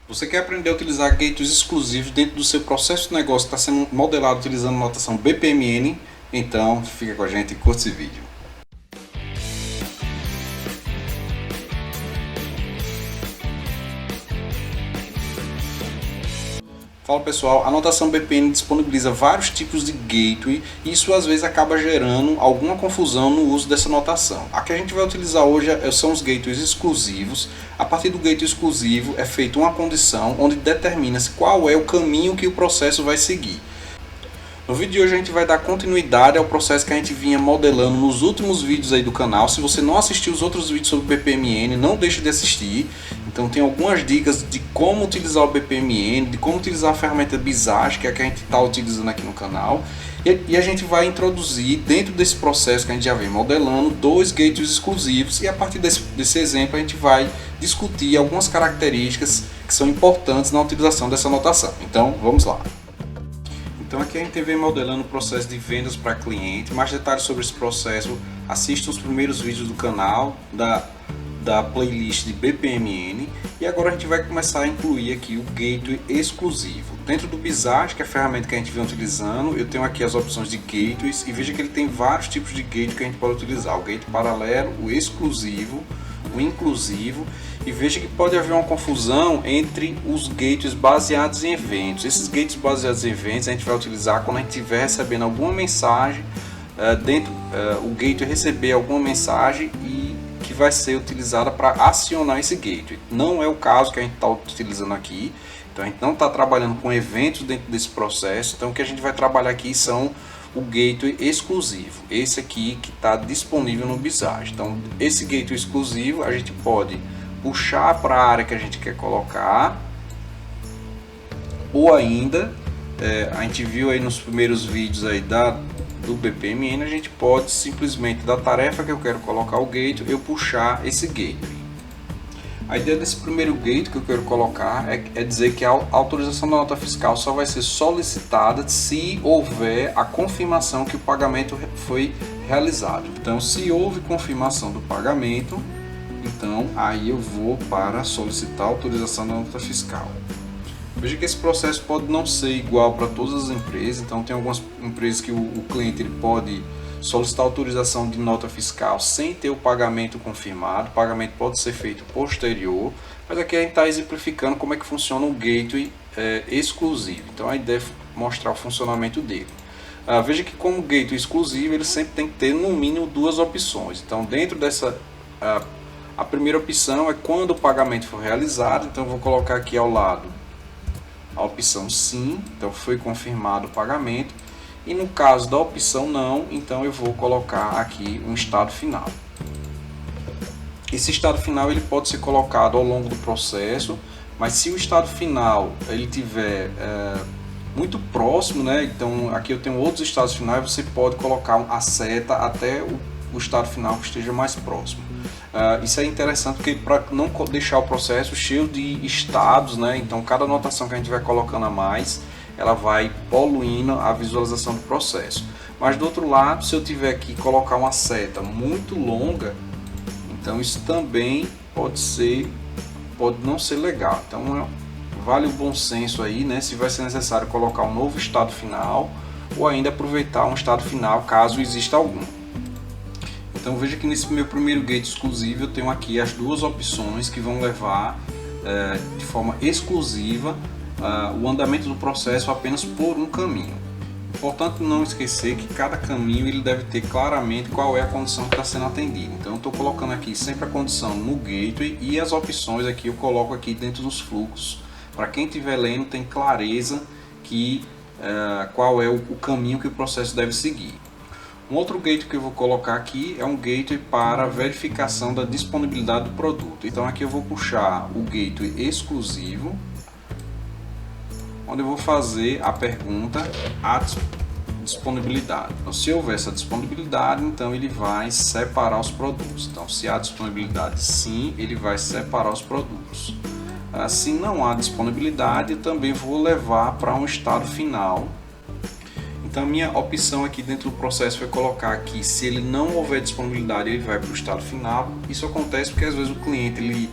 Você quer aprender a utilizar gateways exclusivos dentro do seu processo de negócio que está sendo modelado utilizando notação BPMN? Então fica com a gente e curte esse vídeo. Fala pessoal, a notação BPMN disponibiliza vários tipos de gateway e isso às vezes acaba gerando alguma confusão no uso dessa notação. A que a gente vai utilizar hoje são os gateways exclusivos. A partir do gateway exclusivo é feita uma condição onde determina-se qual é o caminho que o processo vai seguir. No vídeo de hoje a gente vai dar continuidade ao processo que a gente vinha modelando nos últimos vídeos aí do canal. Se você não assistiu os outros vídeos sobre BPMN, não deixe de assistir. Então tem algumas dicas de como utilizar o BPMN, de como utilizar a ferramenta Visage, que é a que a gente está utilizando aqui no canal. E a gente vai introduzir dentro desse processo que a gente já vem modelando, dois gateways exclusivos. E a partir desse exemplo a gente vai discutir algumas características que são importantes na utilização dessa notação. Então vamos lá. Então aqui a gente vem modelando o processo de vendas para cliente. Mais detalhes sobre esse processo, assista os primeiros vídeos do canal, da playlist de BPMN. E agora a gente vai começar a incluir aqui o gateway exclusivo. Dentro do Visage, que é a ferramenta que a gente vem utilizando, eu tenho aqui as opções de gateways e veja que ele tem vários tipos de gateway que a gente pode utilizar. O gateway paralelo, o exclusivo, o inclusivo, e veja que pode haver uma confusão entre os gateways baseados em eventos. Esses gateways baseados em eventos a gente vai utilizar quando a gente estiver recebendo alguma mensagem, o gateway receber alguma mensagem e que vai ser utilizada para acionar esse gateway. Não é o caso que a gente está utilizando aqui, então a gente não está trabalhando com eventos dentro desse processo. Então o que a gente vai trabalhar aqui são o gateway exclusivo, esse aqui que está disponível no Visage. Então esse gateway exclusivo a gente pode puxar para a área que a gente quer colocar, ou ainda a gente viu aí nos primeiros vídeos aí do BPMN, a gente pode simplesmente da tarefa que eu quero colocar o gateway, eu puxar esse gateway. A ideia desse primeiro gateway que eu quero colocar é dizer que a autorização da nota fiscal só vai ser solicitada se houver a confirmação que o pagamento foi realizado. Então, se houve confirmação do pagamento, então aí eu vou para solicitar a autorização da nota fiscal. Veja que esse processo pode não ser igual para todas as empresas. Então tem algumas empresas que o cliente ele pode solicitar autorização de nota fiscal sem ter o pagamento confirmado. O pagamento pode ser feito posterior, mas aqui a gente está exemplificando como é que funciona o gateway exclusivo. Então a ideia é mostrar o funcionamento dele. Veja que como gateway exclusivo ele sempre tem que ter no mínimo duas opções. Então dentro dessa a primeira opção é quando o pagamento for realizado. Então eu vou colocar aqui ao lado a opção sim, então foi confirmado o pagamento. E no caso da opção não, então eu vou colocar aqui um estado final. Esse estado final ele pode ser colocado ao longo do processo, mas se o estado final ele tiver muito próximo, né? Então aqui eu tenho outros estados finais, você pode colocar a seta até o estado final que esteja mais próximo. Isso é interessante porque para não deixar o processo cheio de estados, né? Então cada anotação que a gente vai colocando a mais, ela vai poluindo a visualização do processo. Mas do outro lado, se eu tiver que colocar uma seta muito longa, então isso também pode não ser legal. Então vale o bom senso aí, né? Se vai ser necessário colocar um novo estado final ou ainda aproveitar um estado final caso exista algum. Então veja que nesse meu primeiro gateway exclusivo eu tenho aqui as duas opções que vão levar de forma exclusiva o andamento do processo apenas por um caminho. Importante não esquecer que cada caminho ele deve ter claramente qual é a condição que está sendo atendida. Então eu estou colocando aqui sempre a condição no gateway e as opções aqui eu coloco aqui dentro dos fluxos. Para quem estiver lendo tem clareza que qual é o caminho que o processo deve seguir. Um outro gateway que eu vou colocar aqui é um gateway para verificação da disponibilidade do produto. Então aqui eu vou puxar o gateway exclusivo, onde eu vou fazer a pergunta à disponibilidade. Então, se houver essa disponibilidade, então ele vai separar os produtos. Então, se há disponibilidade, sim, ele vai separar os produtos. Se não há disponibilidade, eu também vou levar para um estado final. Então a minha opção aqui dentro do processo foi colocar aqui, se ele não houver disponibilidade, ele vai para o estado final. Isso acontece porque às vezes o cliente ele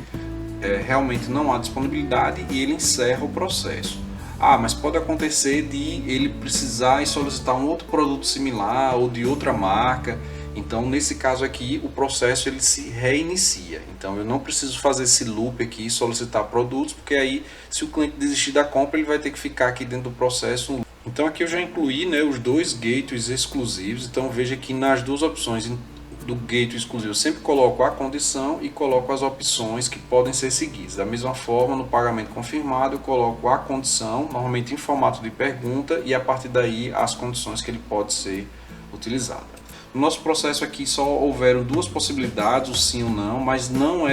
realmente não há disponibilidade e ele encerra o processo. Ah, mas pode acontecer de ele precisar e solicitar um outro produto similar ou de outra marca. Então, nesse caso aqui, o processo ele se reinicia. Então, eu não preciso fazer esse loop aqui, solicitar produtos, porque aí, se o cliente desistir da compra, ele vai ter que ficar aqui dentro do processo. Então, aqui eu já incluí, né, os dois gateways exclusivos. Então, veja que nas duas opções do gateway exclusivo, eu sempre coloco a condição e coloco as opções que podem ser seguidas. Da mesma forma, no pagamento confirmado, eu coloco a condição, normalmente em formato de pergunta, e a partir daí as condições que ele pode ser utilizado. No nosso processo aqui só houveram duas possibilidades, o sim ou não, mas não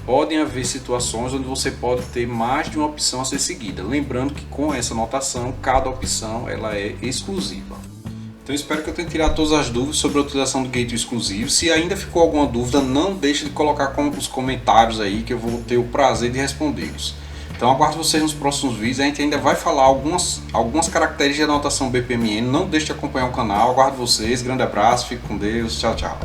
podem haver situações onde você pode ter mais de uma opção a ser seguida. Lembrando que com essa notação, cada opção ela é exclusiva. Então espero que eu tenha tirado todas as dúvidas sobre a utilização do gateway exclusivo. Se ainda ficou alguma dúvida, não deixe de colocar os comentários aí que eu vou ter o prazer de respondê-los. Então aguardo vocês nos próximos vídeos, a gente ainda vai falar algumas características de anotação BPMN. Não deixe de acompanhar o canal, aguardo vocês, grande abraço, fique com Deus, tchau, tchau.